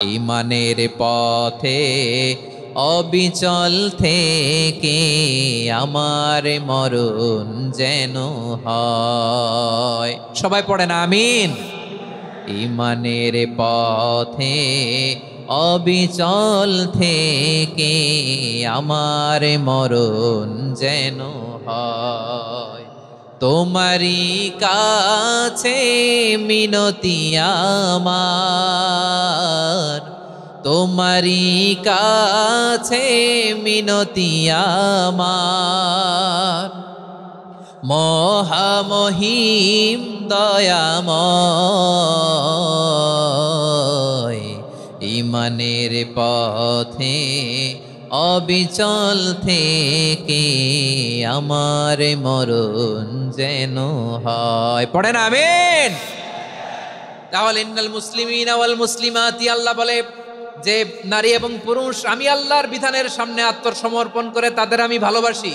ইমানের পথে অবিচল থেকে আমার মরণ যেন হয়। সবাই পড়েন আমিন। ইমানের পথে অবিচল থেকে আমার মরণ যেন হয়। তোমারি কাছে মিনতি আমার, তোমারি কাছে মিনতি আমার, মহামহিম দয়াময়। ইমানের পথে অবিচল থেকে আমার মরণ যেন হয়। পড়েন আমিন। তাহলে ইন্নাল মুসলিমিনা ওয়াল মুসলিমাতি, আল্লাহ বলে যে নারী এবং পুরুষ আমি আল্লাহর বিধানের সামনে আত্মসমর্পণ করে তাদের আমি ভালোবাসি।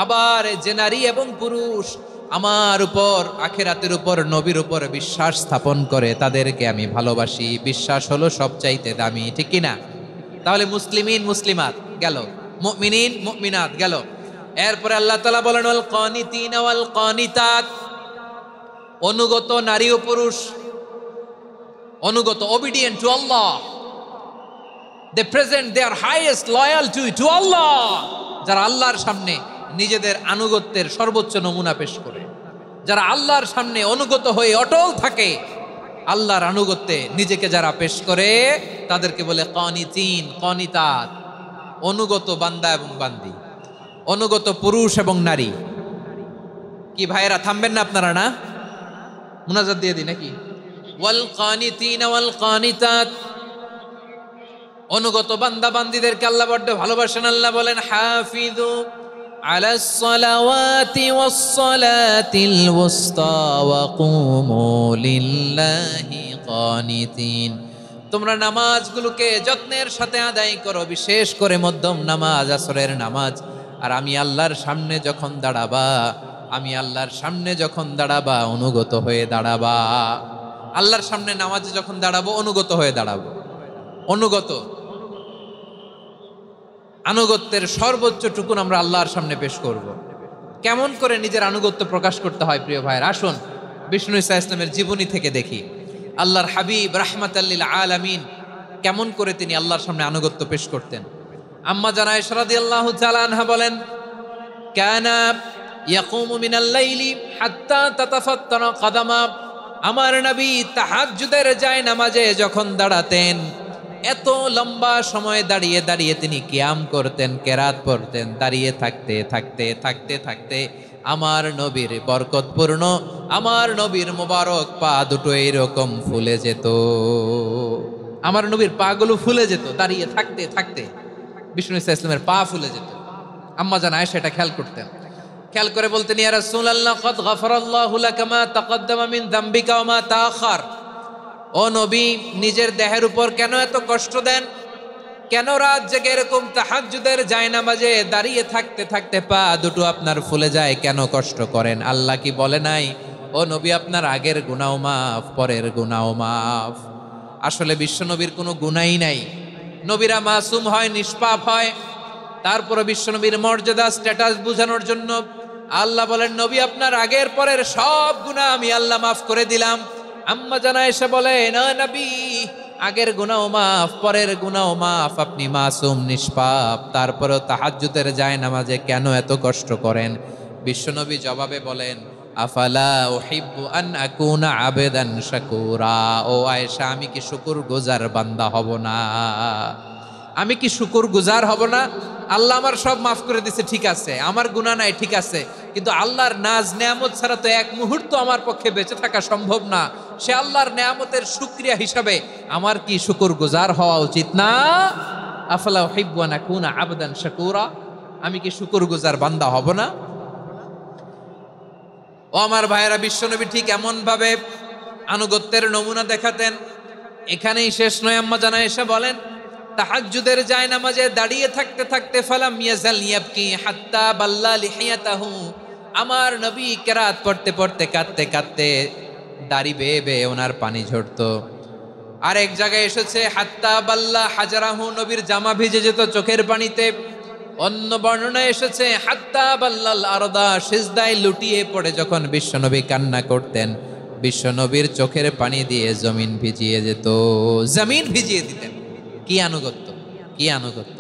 আবার যে নারী এবং পুরুষ আমার উপর, আখিরাতের উপর, নবীর উপর বিশ্বাস স্থাপন করে তাদেরকে আমি ভালোবাসি। বিশ্বাস হলো সবচাইতে দামি, ঠিক কি না? তাহলে মুসলিমিন মুসলিমাত গেল, মুমিনিন মুমিনাত গেল। এরপরে আল্লাহ তাআলা বলেন ওয়াল কানিতিনা ওয়াল কানিতাত, অনুগত নারী ও পুরুষ, অনুগত, obedient to Allah, they present their highest loyalty to Allah, যারা আল্লাহর সামনে নিজেদের আনুগত্যের সর্বোচ্চ নমুনা পেশ করে, যারা আল্লাহর সামনে অনুগত হয়ে অটল থাকে, আল্লাহর আনুগত্যে নিজেকে যারা পেশ করে তাদেরকে বলে কানিতিন কানিতাত, অনুগত বান্দা এবং বান্দি, অনুগত পুরুষ এবং নারী। কি ভাইয়েরা থামবেন না আপনারা? না মুনাজাত দিয়ে দিই নাকি? ওয়াল কানিতিনা ওয়াল কানিতাত, অনুগত বান্দা বান্দীদেরকে আল্লাহ বড় ভালোবাসেন। আল্লাহ বলেন হাফিজু আলাস সালাওয়াতি ওয়াস সালাতিল ওয়াসতা ওয়া কুমু লিল্লাহি কানিতিন, তোমরা নামাজগুলোকে যত্নের সাথে আদায় করো, বিশেষ করে মধ্যম নামাজ, আসরের নামাজ। আর আমি আল্লাহর সামনে যখন দাঁড়াবা, আমি আল্লাহর সামনে যখন দাঁড়াবা অনুগত হয়ে দাঁড়াবা। আল্লাহর সামনে নামাজে যখন দাঁড়াবো অনুগত হয়ে দাঁড়াবো। অনুগত, আনুগত্যের সর্বোচ্চ টুকুন আমরা আল্লাহর সামনে পেশ করব। কেমন করে নিজের আনুগত্য প্রকাশ করতে হয় প্রিয় ভাইয়ের, আসুন বিষ্ণু ঈসা ইসলামের জীবনী থেকে দেখি। আল্লাহর হাবিব রাহমাতাল লিল আলামিন কেমন করে তিনি আল্লাহর সামনে আনুগত্য পেশ করতেন। আম্মা জানা আয়েশা রাদিয়াল্লাহু তাআলা আনহা বলেন, কানা ইয়াকুমু মিনাল লাইলি হাত্তা তাতাফাত্তারা কাদামা, আমার নবী তাহাজ্জুদের যায় নামাজে যখন দাঁড়াতেন, এত লম্বা সময় দাঁড়িয়ে দাঁড়িয়ে তিনি কিয়াম করতেন, কেরাত পড়তেন। দাঁড়িয়ে থাকতে থাকতে থাকতে থাকতে আমার নবীর বরকতপূর্ণ, আমার নবীর মোবারক পা দুটো এইরকম ফুলে যেত। আমার নবীর পা গুলো ফুলে যেত দাঁড়িয়ে থাকতে থাকতে, বিষ্ণু ঈসা ইসলামের পা ফুলে যেত। আম্মা জান আয়েশা এটা খেয়াল করতেন। খেয়াল করে বলতেন, ইয়া রাসূলুল্লাহ কদ গফারাল্লাহু লাকা মা তাকদ্দামা মিন যামবিকা ওয়া মা তাআখার। ও নবী, নিজের দেহের উপর কেন এত কষ্ট দেন? কেন রাত জেগে এরকম তাহাজ্জুদের জায়নামাজে দাঁড়িয়ে থাকতে থাকতে পা দুটো আপনার ফুলে যায়? কেন কষ্ট করেন? আল্লাহ কি বলে নাই ও নবী আপনার আগের গুনাহ মাফ, পরের গুনাহ মাফ? আসলে বিশ্ব নবীর কোনো গুনাহই নাই। নবীরা মাসুম হয়, নিষ্পাপ হয়। তারপরে বিশ্ব নবীর মর্যাদা, স্ট্যাটাস বোঝানোর জন্য আল্লাহ বলেন, নবী আপনার আগের পরের সব গুনাহ আমি আল্লাহ মাফ করে দিলাম। আম্মা জানা এসে বলে, না নবী, আগের গুনাহ মাফ, পরের গুনাহ মাফ, আপনি মাসুম নিষ্পাপ, তারপরেও তাহাজ্জুদের জায়নামাজে কেন এত কষ্ট করেন? বিশ্বনবী জবাবে বলেন, আফালা উহিব্বু আন আকুনা আবেদান শাকুরা। ও আয়েশা, আমি কি শুকরগুজার বান্দা হব না? আমি কি শুকরগুজার হব না? আল্লাহ আমার সব মাফ করে দিছে, ঠিক আছে, আমার গুনাহ নাই, ঠিক আছে, কিন্তু আল্লাহর নাজ নেয়ামত ছাড়া তো এক মুহূর্ত আমার পক্ষে বেঁচে থাকা সম্ভব না। সে আল্লাহর নেয়ামতের শুকরিয়া হিসাবে আমার কি শুকরগুজার হওয়া উচিত না? আফালা উহিব্বু আন আকুনা আবদান শাকুরা, আমি কি শুকরগুজার বান্দা হব না? ও আমার ভাইয়েরা, বিশ্বনবী ঠিক এমন ভাবে আনুগত্যের নমুনা দেখাতেন। এখানেই শেষ নয়। আম্মা জানা এসে বলেন, তাহাজ্জুদের জায়নামাজে দাঁড়িয়ে থাকতে থাকতে ফালাম ইয়াজাল ইয়াবকি হাত্তা বাল্লা লিহিয়াতাহু, আমার নবী কেরাত পড়তে পড়তে কাঁদতে কাঁদতে দাড়ি বেয়ে বেয়ে ওনার পানি ঝরতো। আর এক জায়গায় এসেছে হাত্তা বাল্লা হাজারাহু, নবীর জামা ভিজে যেত চোখের পানিতে। অন্য বর্ণনায় এসেছে হাত্তা বাল্লাল আরদা, সিজদায় লুটিয়ে পড়ে যখন বিশ্বনবী কান্না করতেন, বিশ্বনবীর চোখের পানি দিয়ে জমিন ভিজিয়ে যেত, জমিন ভিজিয়ে দিতেন। কি আনুগত্য, কি আনুগত্য।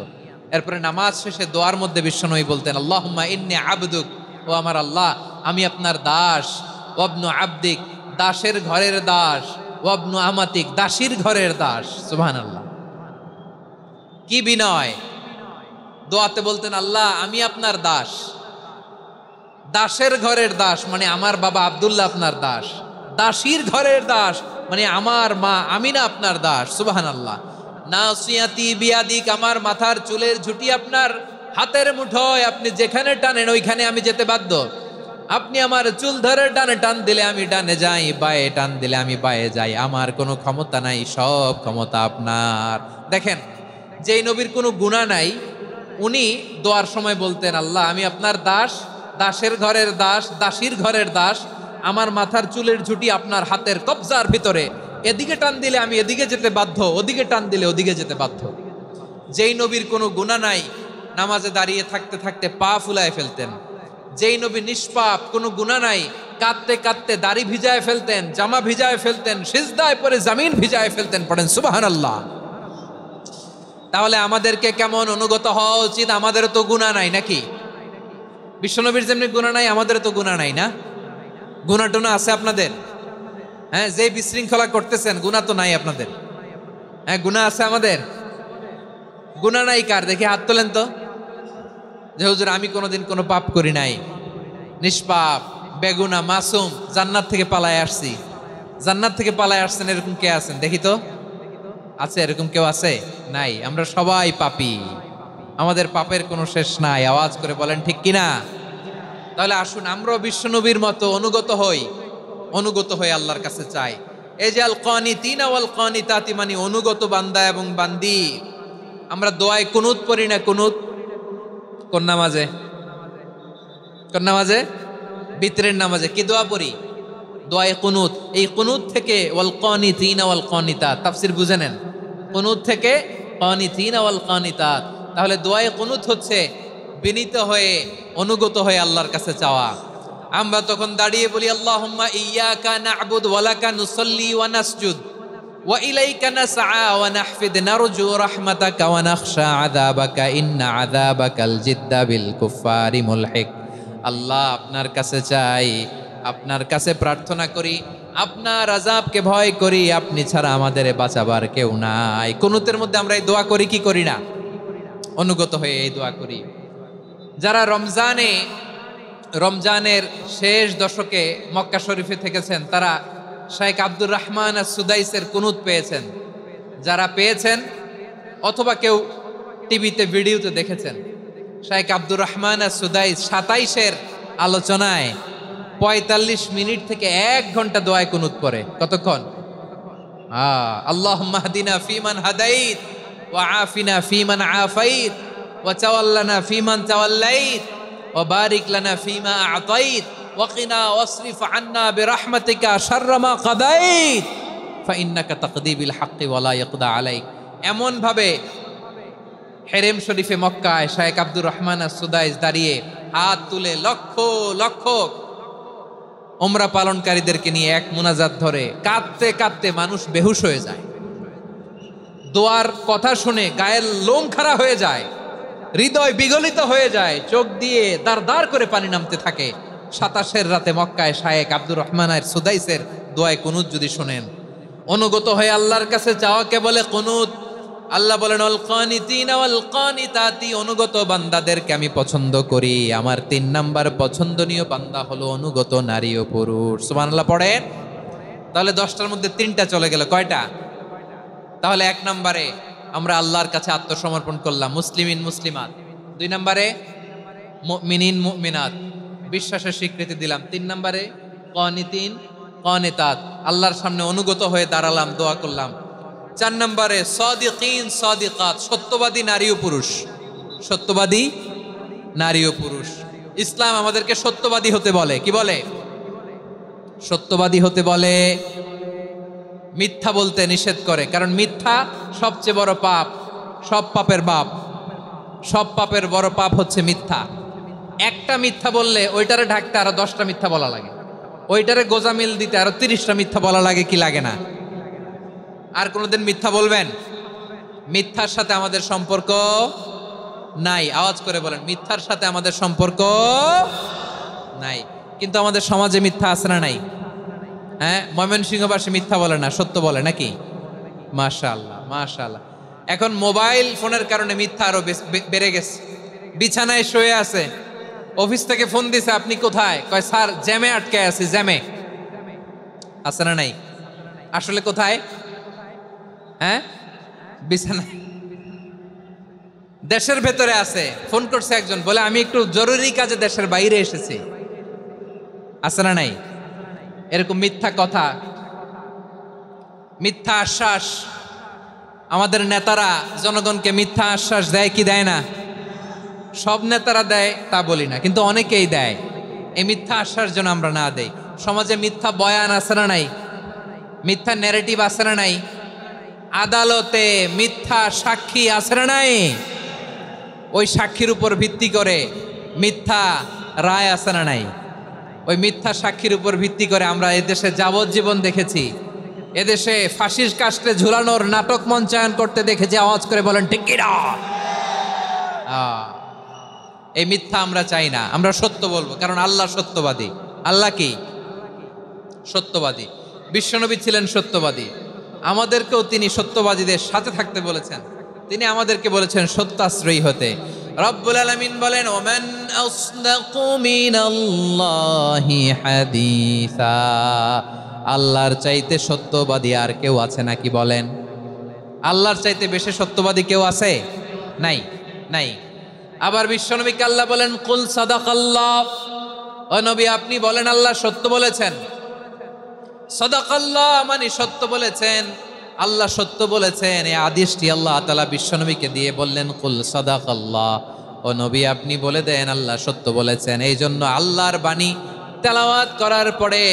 এরপরে নামাজ শেষে দোয়ার মধ্যে বিশ্বনবী বলতেন আল্লাহুম্মা ইন্নী আবদুক, ও আমার আল্লাহ আমি আপনার দাস, ওয়াবনু আবদিক, দাসের ঘরের দাস, ওয়াবনু আমাতিক, দাসীর ঘরের দাস। সুবহানাল্লাহ, কি বিনয়। দোয়াতে বলতেন আল্লাহ আমি আপনার দাস, দাসের ঘরের দাস মানে আমার বাবা আব্দুল্লাহ আপনার দাস, দাসীর ঘরের দাস মানে আমার মা আমিনা আপনার দাস। সুবহানাল্লাহ। নাসিয়াতি বিয়াদিক, আমার মাথার চুলের ঝুঁটি আপনার হাতের মুঠোয়, আপনি যেখানে টানেন ওইখানে আমি যেতে বাধ্য। আপনি আমার চুল ধরে ডানে টান দিলে আমি ডানে যাই, বায়ে টান দিলে আমি বায়ে যাই, আমার কোনো ক্ষমতা নাই, সব ক্ষমতা আপনার। দেখেন, যেই নবীর কোনো গুনাহ নাই উনি দোয়ার সময় বলতেন আল্লাহ আমি আপনার দাস, দাসের ঘরের দাস, দাসীর ঘরের দাস, আমার মাথার চুলের ঝুঁটি আপনার হাতের কবজার ভিতরে, এদিকে টান দিলে আমি এদিকে যেতে বাধ্য, ওদিকে টান দিলে ওদিকে যেতে বাধ্য। যেই নবীর কোনো গুনাহ নাই নামাজে দাঁড়িয়ে থাকতে থাকতে পা ফুলায় ফেলতেন। যেই নবী নিষ্পাপ, কোনো গুনাহ নাই, কাঁদতে কাঁদতে দাড়ি ভিজায় ফেলতেন, জামা ভিজায় ফেলতেন, সিজদায় পরে জমিন ভিজায় ফেলতেন। পড়েন সুবহানাল্লাহ। তাহলে আমাদেরকে কেমন অনুগত হওয়া উচিত? আমাদের তো গুনাহ নাই নাকি? বিশ্বনবীর যেমনি গুনাহ নাই আমাদের তো গুনাহ নাই না? গুনাহ টুনা আছে আপনাদের? হ্যাঁ, যে বিশৃঙ্খলা করতেছেন গুনাহ তো নাই আপনাদের? হ্যাঁ, গুনাহ আছে আমাদের? গুনাহ নাই কার? দেখি হাত তোলেন তো, যে হুজুর আমি কোনোদিন কোনো পাপ করি নাই, নিষ্পাপ, বেগুনা, মাসুম, জান্নাত থেকে পালায় আসছি। জান্নাত থেকে পালায় আসছেন এরকম কে আছেন দেখি তো? আছে এরকম কেউ? আছে? নাই। আমরা সবাই পাপী, আমাদের পাপের কোনো শেষ নাই। আওয়াজ করে বলেন ঠিক কিনা? তাহলে আসুন আমরাও বিশ্বনবীর মতো অনুগত হই, অনুগত হয়ে আল্লাহর কাছে চাই। এই যে আল কানিতিনা ওয়াল কানিতাতি, মানে অনুগত বান্দা এবং বান্দি। আমরা দোয়ায় কুনুত পড়ি না? কুনুত কোন নামাজে? কোন নামাজে? বিতরের নামাজে কি দোয়া পড়ি? দোয়ায়ে কুনুত। এই কুনুত থেকে ওয়াল কানিতিনা ওয়াল কানিতাত, তাফসীর বুঝে নেন। কুনুত থেকে কানিতিনা ওয়াল কানিতাত। তাহলে দোয়ায়ে কুনুত হচ্ছে বিনীত হয়ে, অনুগত হয়ে আল্লাহর কাছে চাওয়া। আমরা তখন দাঁড়িয়ে বলি আল্লাহুম্মা ইয়্যাকা না'বুদু ওয়া লাকা নুসাল্লি ওয়া নাসজুদ ওয়া ইলাইকা নাসআ ওয়া নাহফিদ নারজু রাহমাতাকা ওয়া নাখশা আযাবাকা ইন্না আযাবাকাল জিদ্দা বিল কুফফারি মুলহিক। আল্লাহ আপনার কাছে চাই, আপনার কাছে প্রার্থনা করি, আপনার আযাবকে ভয় করি, আপনি ছাড়া আমাদের বাঁচাবার কেউ নাই। কুনুতের মধ্যে আমরা এই দোয়া করি কি করি না? অনুগত হয়ে এই দোয়া করি। যারা রমজানের শেষ দশকে মক্কা শরীফে থেকেছেন তারা শেখ আব্দুর রহমান আস-সুদাইসের কুনুত পেয়েছেন। যারা পেয়েছেন অথবা কেউ টিভিতে ভিডিওতে দেখেছেন, শেখ আব্দুর রহমান আস-সুদাইস 27-এর আলোচনায় 45 মিনিট থেকে 1 ঘন্টা দোয়ায় কুনুত পড়ে। কতক্ষণ? আল্লাহুম্মা হদিনা ফিমান হাদাইত ওয়া আফিনা ফিমান আফাইত ওয়া তাওয়াল্লানা ফিমান তাওয়াল্লাইত ওয়া বারিক লানা ফিমা আ'তাইত ওয়া কিনা ওয়াসরিফ আন্না বিরহমাতিকা শাররা মা কাদাইত ফা ইন্নাকা তাকদি বিল হাক্কি ওয়া লা ইয়াকদা আলাইক। এমন ভাবে হেরেম শরীফে মক্কায় শেখ আব্দুর রহমান আস-সুদাইস দাঁড়িয়ে হাত তুলে লক্ষ লক্ষ উমরা পালনকারীদেরকে নিয়ে এক মুনাজাত ধরে কাঁদতে কাঁদতে মানুষ বেহুশ হয়ে যায়। দোয়ার কথা শুনে গায়ের লোম খাড়া হয়ে যায়, হৃদয় বিগলিত হয়ে যায়, চোখ দিয়ে দাঁড় দাঁড় করে পানি নামতে থাকে। 27-এর রাতে মক্কায় শেখ আব্দুর রহমান আস-সুদাইসের দোয়ায় কুনুত যদি শুনেন, অনুগত হয়ে আল্লাহর কাছে চাওয়াকে বলে কুনুত। আল্লাহ বলেন আল কানিতিনা ওয়াল কানিতাতি, অনুগত বান্দাদেরকে আমি পছন্দ করি। আমার 3 নাম্বার পছন্দনীয় বান্দা হলো অনুগত নারী ও পুরুষ। সুবহানাল্লাহ পড়েন। তাহলে 10টার মধ্যে 3টা চলে গেল। কয়টা? তাহলে 1 নম্বরে আমরা আল্লাহর কাছে আত্মসমর্পণ করলাম, মুসলিমিন মুসলিমাত। 2 নম্বরে মুমিনিন মুমিনাত, বিশ্বাসের স্বীকৃতি দিলাম। 3 নম্বরে কানিতিন কানিতাত, আল্লাহর সামনে অনুগত হয়ে দাঁড়ালাম, দোয়া করলাম। 4 নম্বরে সাদিকিন সাদিকাত, সত্যবাদী নারী ও পুরুষ। সত্যবাদী নারী ও পুরুষ। ইসলাম আমাদেরকে সত্যবাদী হতে বলে। কি বলে? সত্যবাদী হতে বলে। মিথ্যা বলতে নিষেধ করে, কারণ মিথ্যা সবচেয়ে বড় পাপ, সব পাপের বাপ, সব পাপের বড় পাপ হচ্ছে মিথ্যা। একটা মিথ্যা বললে ওইটারে ঢাকতে আরো 10টা মিথ্যা বলা লাগে, ওইটারে গোজামিল দিতে আরো 30টা মিথ্যা বলা লাগে, কি লাগে না? আর কোনোদিন মিথ্যা বলবেন? মিথ্যার সাথে আমাদের সম্পর্ক নাই। আওয়াজ করে বলেন, মিথ্যার সাথে আমাদের সম্পর্ক নাই। কিন্তু আমাদের সমাজে মিথ্যা আছে না নাই? হ্যাঁ, ময়মনসিংহবাসী মিথ্যা বলে না, সত্য বলে নাকি? মাশাআল্লাহ, মাশাআল্লাহ। এখন মোবাইল ফোনের কারণে মিথ্যা আরো বেড়ে গেছে। বিছানায় শুয়ে আছে, অফিস থেকে ফোন দিছে, আপনি কোথায়? কয় স্যার জ্যামে আটকে আছি। জ্যামে আছে না নাই? আসলে কোথায়? হ্যাঁ, বিছানায়। দেশের ভেতরে আছে, ফোন করছে একজন, বলে আমি একটু জরুরি কাজে দেশের বাইরে এসেছি। আছে না নাই? এরকম মিথ্যা কথা, মিথ্যা আশ্বাস। আমাদের নেতারা জনগণকে মিথ্যা আশ্বাস দেয় কি দেয় না? সব নেতারা দেয় তা বলি না, কিন্তু অনেকেই দেয়। এই মিথ্যা আশ্বাস যেন আমরা না দেই। সমাজে মিথ্যা বয়ান আছে না নাই? মিথ্যা ন্যারেটিভ আছে না নাই? আদালতে মিথ্যা সাক্ষী আছে না নাই? ওই সাক্ষীর উপর ভিত্তি করে মিথ্যা রায় আছে না নাই? ওই মিথ্যা সাক্ষীর উপর ভিত্তি করে আমরা এদেশে যাবজ্জীবন দেখেছি, এদেশে ফাঁসির কাস্টে ঝুলানোর নাটক মঞ্চায়ন করতে দেখেছি। আওয়াজ করে বলেন ঠিক কি না? এই মিথ্যা আমরা চাই না, আমরা সত্য বলবো, কারণ আল্লাহ সত্যবাদী। আল্লাহ কি? সত্যবাদী। বিশ্বনবী ছিলেন সত্যবাদী, আমাদেরকেও তিনি সত্যবাদীদের সাথে থাকতে বলেছেন। তিনি আমাদেরকে বলেছেন সত্যাশ্রয়ী হতে। রব্বুল আলামিন বলেন, ওমান আসদাকু মিনাল্লাহি হাদিসা। আল্লাহর চাইতে সত্যবাদী আর কেউ আছে নাকি বলেন? আল্লাহর চাইতে বেশি সত্যবাদী কেউ আছে? নাই, নাই। আবার বিশ্বনবীকে আল্লাহ বলেন, কুল সাদাকাল্লাহ। ও নবী, আপনি বলেন আল্লাহ সত্য বলেছেন। সাদাকাল্লাহ মানে সত্য বলেছেন, আল্লাহ সত্য বলেছেন। এই আদেশটি আল্লাহ তাআলা বিশ্বনবীকে দিয়ে বললেন, কুল সাদাকাল্লাহ। ও নবী, আপনি বলে দেন আল্লাহ সত্য বলেছেন। এই জন্য আল্লাহর বাণী তেলাওয়াত করার পরে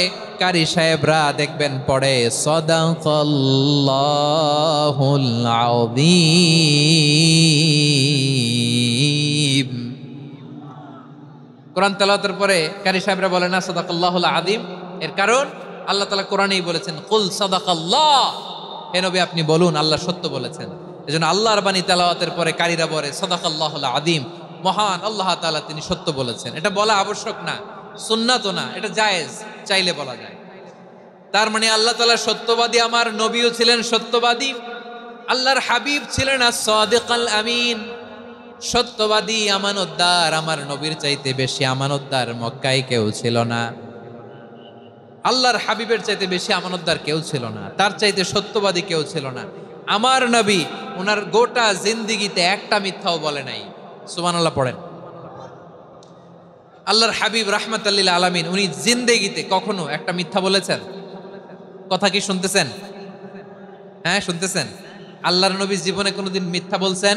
কারি সাহেবরা দেখবেন পড়ে সাদাকাল্লাহুল আযীম। কোরআন তেলাওয়াতের পরে কারি সাহেবরা বলে না সাদাকাল্লাহুল আযীম। এর কারণ আল্লাহ তাআলা কোরআনেই বলেছেন, কুল সাদাকাল্লাহ। হে নবী, আপনি বলুন আল্লাহ সত্য বলেছেন। এজন্য আল্লাহর বাণী তেলাওয়াতের পরে কারীরা বলে সাদাকাল্লাহুল আযীম, মহান আল্লাহ তাআলা তিনি সত্য বলেছেন। এটা বলা আবশ্যক না, সুন্নাতও না, এটা জায়েজ, চাইলে বলা যায়। তার মানে আল্লাহ তাআলা সত্যবাদী, আমার নবীও ছিলেন সত্যবাদী, আল্লাহর হাবিব ছিলেন as-সাদিকাল আমিন, সত্যবাদী, আমানতদার। আমার নবীর চাইতে বেশি আমানতদার মক্কায় কেউ ছিল না, আল্লাহর হাবিবের চাইতে বেশি আমানতদার কেউ ছিল না, তার চাইতে সত্যবাদী কেউ ছিল না। আমার নবী ওনার গোটা জিন্দিগিতে একটা মিথ্যাও বলে নাই। সুবহানাল্লাহ পড়েন। আল্লাহর হাবিব রাহমাতাল লিল আলামিন উনি জিন্দেগিতে কখনো একটা মিথ্যা বলেছেন? কথা কি শুনতেছেন? হ্যাঁ, শুনতেছেন? আল্লাহর নবী জীবনে কোনোদিন মিথ্যা বলছেন?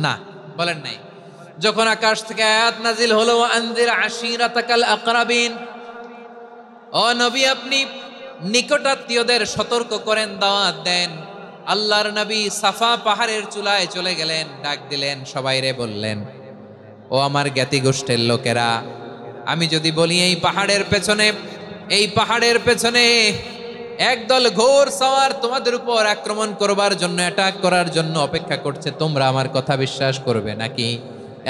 না, বলেন নাই। যখন আকাশ থেকে আয়াত নাজিল হলো, আনজির আশিরাতাকাল আকরাবিন, ও নবী আপনি নিকটাত্মীয়দের সতর্ক করেন, দাওয়াত দেন। আল্লাহর নবী সাফা পাহাড়ের চূড়ায় চলে গেলেন, ডাক দিলেন, সবাইরে বললেন, ও আমার জ্ঞাতি গোষ্ঠীর লোকেরা, আমি যদি বলি এই পাহাড়ের পেছনে একদল ঘোর সওয়ার তোমাদের উপর আক্রমণ করবার জন্য, অ্যাটাক করার জন্য অপেক্ষা করছে, তোমরা আমার কথা বিশ্বাস করবে নাকি?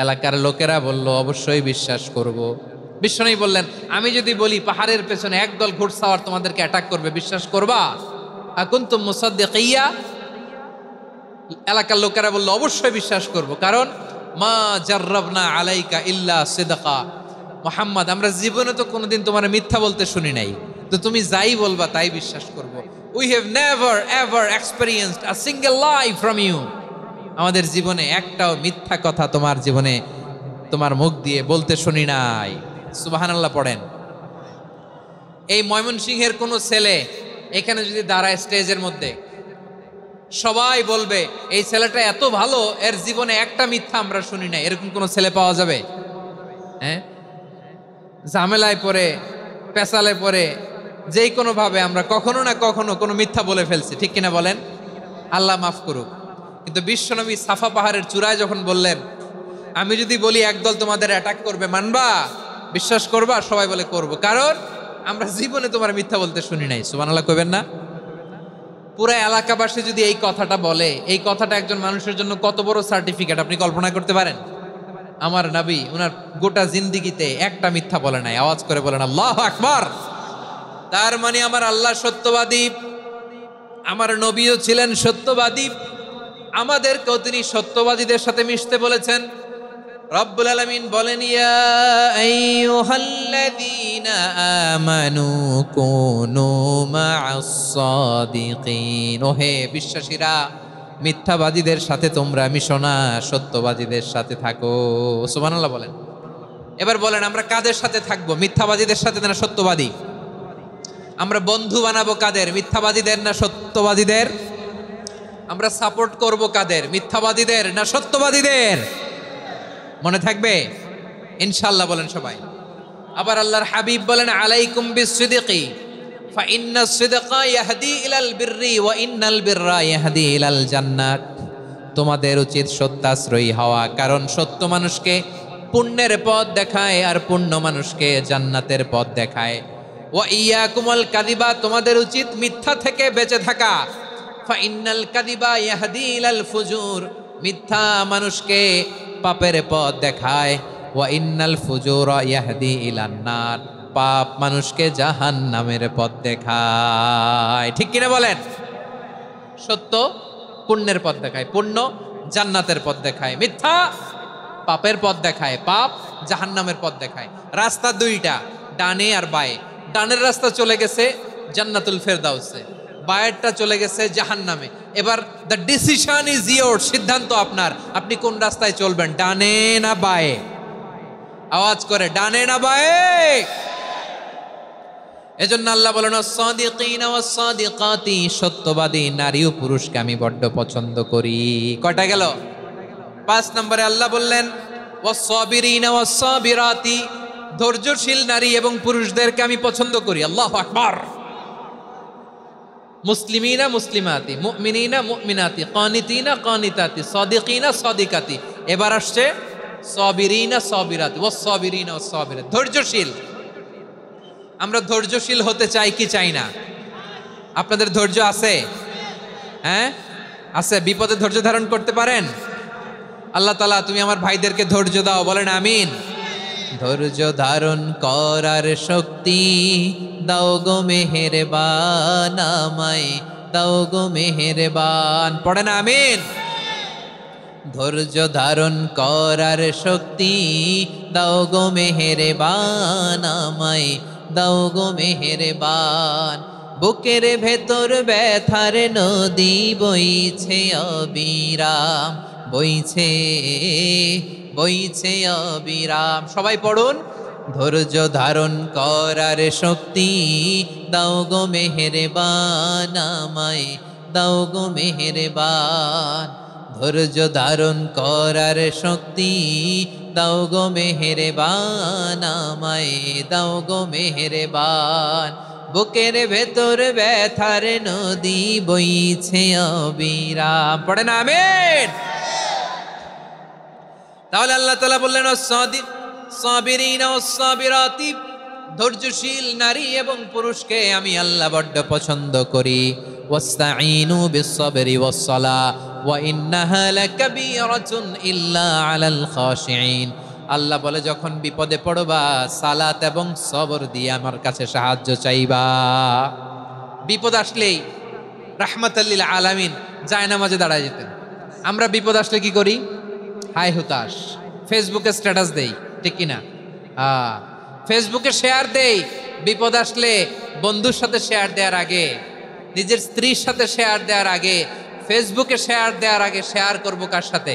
এলাকার লোকেরা বলল, অবশ্যই বিশ্বাস করব। বিশ্বনবী বললেন, আমি যদি বলি পাহাড়ের পেছনে একদল ঘোড়সাওয়ার তোমাদেরকে অ্যাটাক করবে, বিশ্বাস করবা? আকুনতুম মুসাদ্দিকিয়া? এলাকার লোকেরা বলল, অবশ্যই বিশ্বাস করব, কারণ মা জাররাবনা আলাইকা ইল্লা সিদকা। মুহাম্মদ, আমরা জীবনে তো কোনোদিন তোমার মিথ্যা বলতে শুনি নাই, তো তুমি যাই বলবা তাই বিশ্বাস করব। We have never ever experienced a single lie from you. আমাদের জীবনে একটাও মিথ্যা কথা তোমার জীবনে, তোমার মুখ দিয়ে বলতে শুনি নাই। সুবহানাল্লাহ পড়েন। এই ময়মনসিংহের কোনো ছেলে এখানে যদি দাঁড়ায় স্টেজের মধ্যে, সবাই বলবে এই ছেলেটা এত ভালো, এর জীবনে একটা মিথ্যা আমরা শুনি নাই। এরকম কোন ছেলে পাওয়া যাবে? হ্যাঁ, ঝামেলায় পড়ে, পেশালে পড়ে, যেই কোনো ভাবে আমরা কখনো না কখনো কোনো মিথ্যা বলে ফেলছি, ঠিক কিনা বলেন? আল্লাহ মাফ করুক। কিন্তু বিশ্বনবী সাফা পাহাড়ের চূড়ায় যখন বললেন, আমি যদি বলি একদল তোমাদের অ্যাটাক করবে, মানবা? বিশ্বাস করবা? সবাই বলে করব, কারণ আমরা জীবনে তোমার মিথ্যা বলতে শুনি নাই। সুবহানাল্লাহ কইবেন না? পুরো এলাকাবাসী যদি এই কথাটা বলে, এই কথাটা একজন মানুষের জন্য কত বড় সার্টিফিকেট আপনি কল্পনা করতে পারেন? আমার নবী ওনার গোটা জিন্দিগিতে একটা মিথ্যা বলে নাই। আওয়াজ করে বলেন আল্লাহু আকবার। তার মানে আমার আল্লাহ সত্যবাদী, আমার নবীও ছিলেন সত্যবাদী, আমাদেরকেও তিনি সত্যবাদীদের সাথে মিশতে বলেছেন। রব্বুল আলামিন বলেন, ইয়া আইয়ুহাল্লাযীনা আমানু কুনু মা'আস সাদিকিন। ওহে বিশ্বাসীরা, মিথ্যাবাদীদের সাথে তোমরা মিশো না, সত্যবাদীদের সাথে থাকো। সুবহানাল্লাহ বলেন। এবার বলেন, আমরা কাদের সাথে থাকবো? মিথ্যাবাদীদের সাথে না সত্যবাদী? আমরা বন্ধু বানাবো কাদের? মিথ্যাবাদীদের না সত্যবাদীদের? আমরা সাপোর্ট করব কাদের? মিথ্যাবাদীদের না সত্যবাদীদের? মনে থাকবে ইনশাআল্লাহ, বলেন সবাই। আবার আল্লাহর হাবিব বলেন, আলাইকুম বিসসিদকি ফা ইন্নাস সিদকা ইয়াহদি ইলাল বিররি ওয়া ইন্নাল বিররা ইয়াহদি ইলাল জান্নাত। তোমাদের উচিত সত্যাশ্রয়ী হওয়া, কারণ সত্য মানুষকে পুণ্যের পথ দেখায় আর পুণ্য মানুষকে জান্নাতের পথ দেখায়। ওয়া ইয়াকুমুল কাযিবা, তোমাদের উচিত মিথ্যা থেকে বেঁচে থাকা। ফা ইন্নাল কাযিবা ইয়াহদি ইলাল ফুজুর, মিথ্যা মানুষকে পাপের পথ দেখায়। ওয়া ইন্নাল ফুজুরা ইয়াহদি ইলান নার, পাপ মানুষকে জাহান্নামের পথ দেখায়। ঠিক কিনা বলেন? সত্য পুণ্যের পথ দেখায়, পুণ্য জান্নাতের পথ দেখায়, মিথ্যা পাপের পথ দেখায়, পাপ জাহান্নামের পথ দেখায়। রাস্তা দুইটা, ডানে আর বায়ে। ডানের রাস্তা চলে গেছে জান্নাতুল ফেরদাউসে, বায়েরটা চলে গেছে জাহান্নামে। এবার দ্য ডিসিশন ইজ ইয়োর, সিদ্ধান্ত আপনার, আপনি কোন রাস্তায় চলবেন, ডানে না বায়ে? আওয়াজ করে, ডানে না বায়ে? এজন্য আল্লাহ বলেন, আস-সাদিকিনা ওয়াস-সাদিকাতি, সত্যবাদী নারী ও পুরুষকে আমি বড্ড পছন্দ করি। কয়টা গেল? 5 নম্বরে আল্লাহ বললেন, ওয়াস-সাবিরিনা ওয়াস-সাবিরাতি, ধৈর্যশীল নারী এবং পুরুষদেরকে আমি পছন্দ করি। আল্লাহু আকবার। মুসলিমিনা মুসলিমাতি, মুমিনিনা মুমিনাতি, কানিতিনা কানিতাতি, সাদিকিনা সাদিকাতি। এবার আসছে সাবিরিনা সাবিরাতি, ওয়াস-সাবিরিনা ওয়াস-সাবিরাত, ধৈর্যশীল। আমরা ধৈর্যশীল হতে চাই কি চাই না? আপনাদের ধৈর্য আছে? হ্যাঁ আছে? বিপদে ধৈর্য ধারণ করতে পারেন? আল্লাহ তাআলা তুমি আমার ভাইদেরকে ধৈর্য দাও, বলেন আমিন। ধৈর্য ধারণ করার শক্তি দাও গো মেহেরবান, আমায় দাও গো মেহেরবান, পড়েন আমিন। ধৈর্য ধারণ করার শক্তি দাও গো মেহেরবান, আমায় দাও গো মেহেরবান। বুকের ভেতর ব্যথার নদী বইছে অবিরাম, বইছে বইছে অবিরাম। সবাই পড়ুন, ধৈর্য ধারণ করার শক্তি দাও গো মেহেরবান, আমায় দাও গো মেহেরবান। ধৈর্য ধারণ করার শক্তি দাও গো মেহেরবান, আমায় দাও গো মেহেরবান। বুকের ভেতর ব্যথার নদী বইছে অবিরাম, পড়েন আমিন। তাহলে আল্লাহ তাআলা বললেন, সাবিরিনা ওয়াস-সাবিরাতি, ধৈর্যশীল নারী এবং পুরুষকে আমি আল্লাহ বড্ড পছন্দ করি। ওয়াস্তাঈনু বিস-সাবরি ওয়াস-সালাহ ওয়া ইন্নাহা লাকাবীরাতুন ইল্লা আলাল খাশিঈন। আল্লাহ বলে, যখন বিপদে পড়বা সালাত এবং সবর দিয়ে আমার কাছে সাহায্য চাইবা। বিপদ আসলেই রাহমাতাল লিল আলামিন জায়নামাজে দাঁড়ায় যেতেন। আমরা বিপদ আসলে কি করি? হাই হুতাশ, ফেসবুকে স্ট্যাটাস দেই, ঠিক কিনা? ফেসবুকে শেয়ার দেই। বিপদ আসলে বন্ধুর সাথে শেয়ার দেওয়ার আগে, নিজের স্ত্রীর সাথে শেয়ার দেওয়ার আগে, ফেসবুকে শেয়ার দেওয়ার আগে শেয়ার করবো কার সাথে?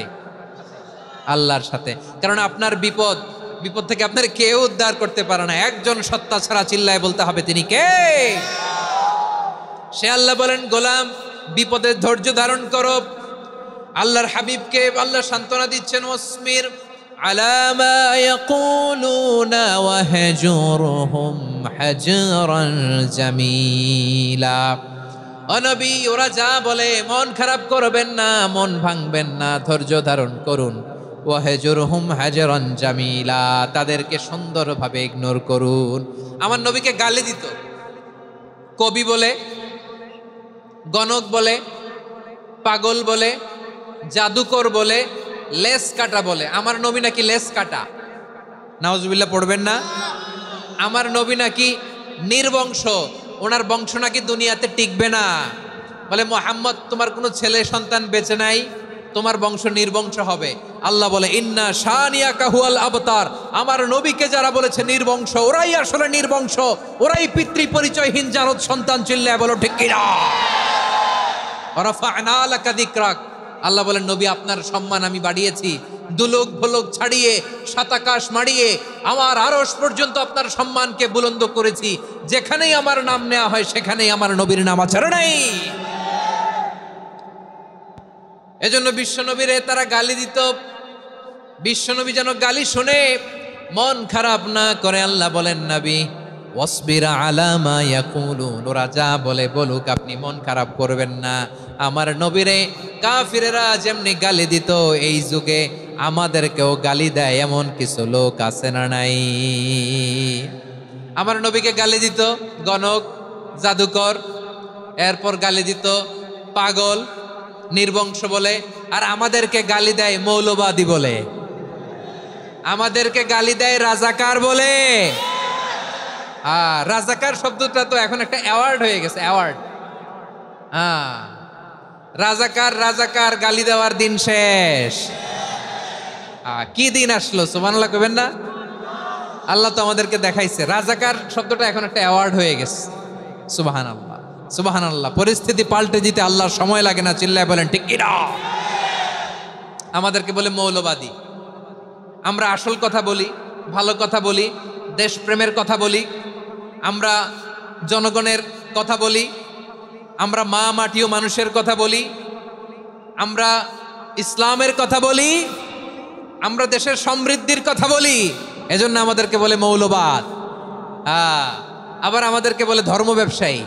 আল্লাহর সাথে। কারণ আপনার বিপদ থেকে আপনার কেউ উদ্ধার করতে পারে না, একজন সত্তা ছাড়া। চিল্লায় বলতে হবে, তিনি কে? সে আল্লাহ। বলেন, গোলাম বিপদে ধৈর্য ধারণ করো। আল্লাহর হাবিবকে আল্লাহ সান্ত্বনা দিচ্ছেন, ওয়াসমির আলা মা ইয়াকুলুনা ওয়াহজুরহুম হাজরান জামিলা। ও নবী, ওরা যা বলে মন খারাপ করবেন না, মন ভাঙবেন না, ধৈর্য ধারণ করুন। ওয়াহজুরহুম হাজরান জামিলা, তাদেরকে সুন্দরভাবে ইগনোর করুন। আমার নবীকে গালি দিত কবি বলে, গণক বলে, পাগল বলে, জাদুকর বলে, লেস কাটা বলে। আমার নবী নাকি লেস কাটা, নাউজুবিল্লাহ পড়বেন না। আমার নবী নাকি নির্বংশ, ওনার বংশ নাকি দুনিয়াতে টিকবে না। বলে মুহাম্মদ, তোমার কোনো ছেলে সন্তান বেঁচে নাই, তোমার বংশ নির্বংশ হবে। আল্লাহ বলে ইন্না শানিয়াকা হুয়াল আবতার, আমার নবীকে যারা বলেছে নির্বংশ, ওরাই আসলে নির্বংশ, ওরাই পিতৃ পরিচয়হীন জারদ সন্তান। চিল্লায় বলো ঠিক কিনা। রাফা'না লাকা যিকরাক, আল্লাহ বলেন নবী আপনার সম্মান আমি বাড়িয়েছি, দুলোক ভোলক ছাড়িয়ে সাতাকাশ মাড়িয়ে আমার আরশ পর্যন্ত আপনার সম্মানকে বুলন্দ করেছি। যেখানেই আমার নাম নেওয়া হয় সেখানেই আমার নবীর নাম আছে নাই। এজন্য বিশ্বনবীরে তারা গালি দিত। বিশ্বনবী যেন গালি শুনে মন খারাপ না করে আল্লাহ বলেন নবী ওয়াসবির আলা মা ইয়াকুলুন, ওরা যা বলে বলুক, আপনি মন খারাপ করবেন না। আমার নবীরে কাফিরেরা যেমনি গালি দিত, এই যুগে আমাদেরকেও গালি দেয় এমন কিছু লোক আছে না নাই? আমার নবীকে গালি দিত গণক, জাদুকর, এরপর গালি দিত পাগল, নির্বংশ বলে, আর আমাদেরকে গালি দেয় মৌলবাদী বলে, আমাদেরকে গালি দেয় রাজাকার বলে। রাজাকার শব্দটা তো এখন একটা অ্যাওয়ার্ড হয়ে গেছে, অ্যাওয়ার্ড। রাজাকার রাজাকার গালি দেওয়ার দিন শেষ। কি দিন আসলো, সুবহানাল্লাহ কইবেন না? আল্লাহ তো আমাদেরকে দেখাইছে, রাজাকার শব্দটা এখন একটা অ্যাওয়ার্ড হয়ে গেছে। সুবহানাল্লাহ, সুবহানাল্লাহ। পরিস্থিতি পাল্টে দিতে আল্লাহর সময় লাগে না, চিল্লায় বলেন ঠিক কিনা। আমাদেরকে বলে মৌলবাদী। আমরা আসল কথা বলি, ভালো কথা বলি, দেশপ্রেমের কথা বলি, আমরা জনগণের কথা বলি, আমরা মা মাটি ও মানুষের কথা বলি, আমরা ইসলামের কথা বলি, আমরা দেশের সমৃদ্ধির কথা বলি। এজন্য আমাদেরকে বলে মৌলবাদ। আবার আমাদেরকে বলে ধর্ম ব্যবসায়ী,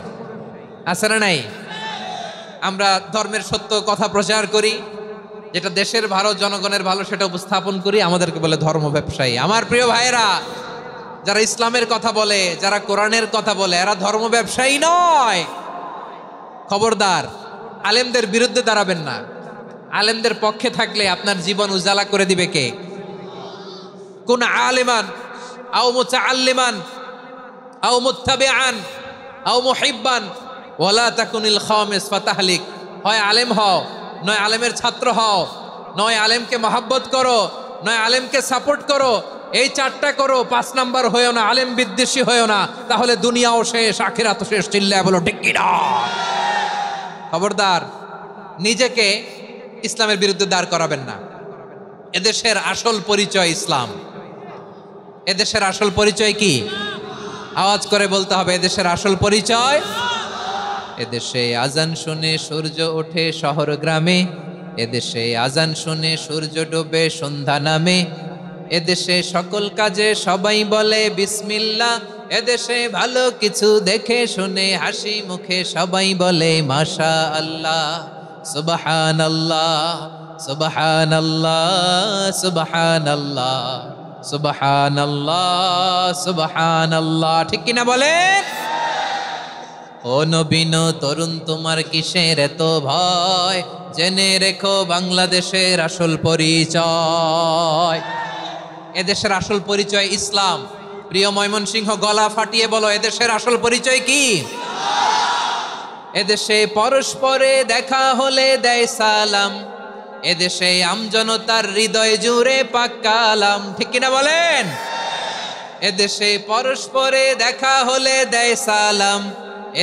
আছে না নাই? আমরা ধর্মের সত্য কথা প্রচার করি, যেটা দেশের ভালো, জনগণের ভালো, সেটা উপস্থাপন করি, আমাদেরকে বলে ধর্ম ব্যবসায়ী। আমার প্রিয় ভাইয়েরা, যারা ইসলামের কথা বলে, যারা কোরআনের কথা বলে, এরা ধর্ম ব্যবসায়ী নয়। খবরদার, আলেমদের বিরুদ্ধে দাঁড়াবেন না। আলেমদের পক্ষে থাকলে আপনার জীবন উজালা করে দিবে কে? কোন আলিমান আও মুতাআল্লিমান আও মুত্তাবিআন আও মুহিব্বান ওয়ালা তাকুনিল খামিস ফাতাহলিক। হয় আলেম হও, নয় আলেমের ছাত্র হও, নয় আলেমকে মহব্বত করো, নয় আলেমকে সাপোর্ট করো। এই চারটা করো, 5 নাম্বার হয়েও না, আলেম বিদ্বেষী হয়েও না, তাহলে দুনিয়াও শেষ, আখিরাতও শেষ। চিল্লায় বলো ঠিক কিনা। খবরদার, নিজেকে ইসলামের বিরুদ্ধে দাঁড় করাবেন না। এদেশের আসল পরিচয় ইসলাম। এদেশের আসল পরিচয় কি? আওয়াজ করে বলতে হবে, এদেশের আসল পরিচয়। এদেশে আজান শুনে সূর্য ওঠে শহর গ্রামে, এদেশে আজান শুনে সূর্য ডোবে সন্ধ্যা নামে, এদেশে সকল কাজে সবাই বলে বিসমিল্লাহ, এদেশে ভালো কিছু দেখে শুনে হাসি মুখে সবাই বলে মাশা আল্লাহ, সুবহানাল্লাহ, সুবহানাল্লাহ, সুবহানাল্লাহ, সুবহানাল্লাহ, সুবহানাল্লাহ। ঠিক কিনা বলেন? ও নবীন তরুণ, তোমার কিসের এত ভয়? জেনে রেখো বাংলাদেশের আসল পরিচয়। এদেশের আসল পরিচয় ইসলাম। প্রিয় ময়মনসিংহ, গলা ফাটিয়ে বলো, এদেশের আসল পরিচয় কি? এদেশে পরস্পরে দেখা হলে দেয় সালাম, এদেশে আমজনতার হৃদয় জুড়ে পাক কালাম। ঠিক কিনা বলেন? এদেশে পরস্পরে দেখা হলে দেয় সালাম,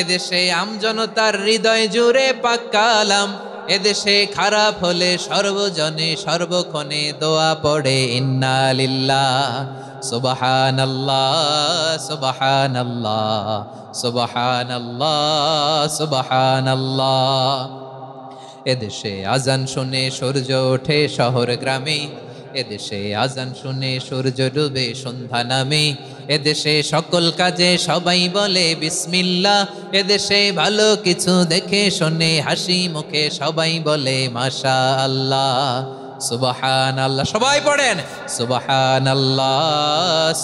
এদেশে আমজনতার হৃদয় জুড়ে পাক কালাম, এদেশে খারাপ হলে সর্বজনে সর্বক্ষণে দোয়া পড়ে ইন্না লিল্লাহ, সুবহানাল্লাহ, সুবহানাল্লাহ, সুবহানাল্লাহ, সুবহানাল্লাহ। এদেশে আজান শুনে সূর্য ওঠে শহর গ্রামে, এদেশে আজান শুনে সূর্য ডুবে সন্ধ্যা নামে, এদেশে সকল কাজে সবাই বলে বিসমিল্লাহ, এদেশে ভালো কিছু দেখে শুনে হাসি মুখে সবাই বলে মাশাআল্লাহ। সুবহানাল্লাহ, সবাই পড়েন সুবহানাল্লাহ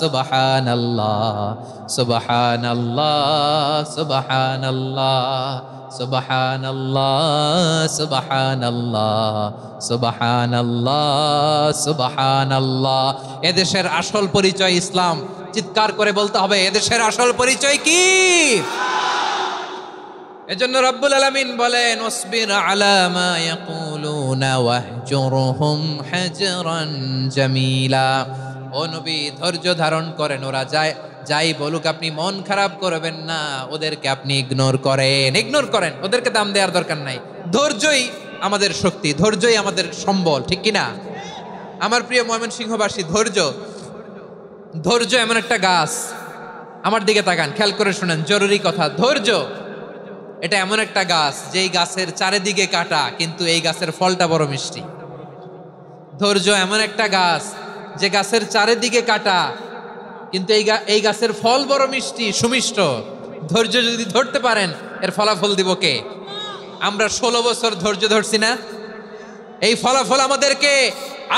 সুবহানাল্লাহ সুবহানাল্লাহ সুবহানাল্লাহ সুবহানাল্লাহ সুবহানাল্লাহ সুবহানাল্লাহ সুবহানাল্লাহ। এদেশের আসল পরিচয় ইসলাম। চিৎকার করে বলতে হবে, এদেশের আসল পরিচয় কি? এজন্য রব্বুল আলামিন বলেন ওয়াসবির আলা মা ইয়াকুলুনা ওয়াহজুরহুম হাজরান জামিলা। ও নবী, ধৈর্য ধারণ করেন, ওরা যাই বলুক আপনি মন খারাপ করবেন না, ওদেরকে আপনি ইগনোর করেন, ওদেরকে দাম দেওয়ার দরকার নাই। ধৈর্যই আমাদের শক্তি, ধৈর্যই আমাদের সম্বল, ঠিক কিনা? আমার প্রিয় ময়মনসিংহবাসী, ধৈর্য এমন একটা গাছ। আমার দিকে তাকান, খেয়াল করে শুনেন, জরুরি কথা। ধৈর্য এটা এমন একটা গাছ যেই গাছের চারিদিকে কাটা, কিন্তু এই গাছের ফলটা বড় মিষ্টি। ধৈর্য এমন একটা গাছ যে গাছের চারিদিকে কাটা, কিন্তু এই গাছের ফল বড় মিষ্টি, সুমিষ্ট। ধৈর্য যদি ধরতে পারেন, এর ফলাফল দিব কে? আমরা 16 বছর ধৈর্য ধরছি না? এই ফলাফল আমাদেরকে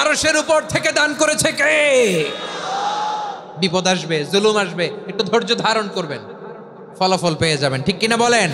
আরশের উপর থেকে দান করেছে কে? বিপদ আসবে, জুলুম আসবে, একটু ধৈর্য ধারণ করবেন, ফলাফল পেয়ে যাবেন, ঠিক কিনা বলেন?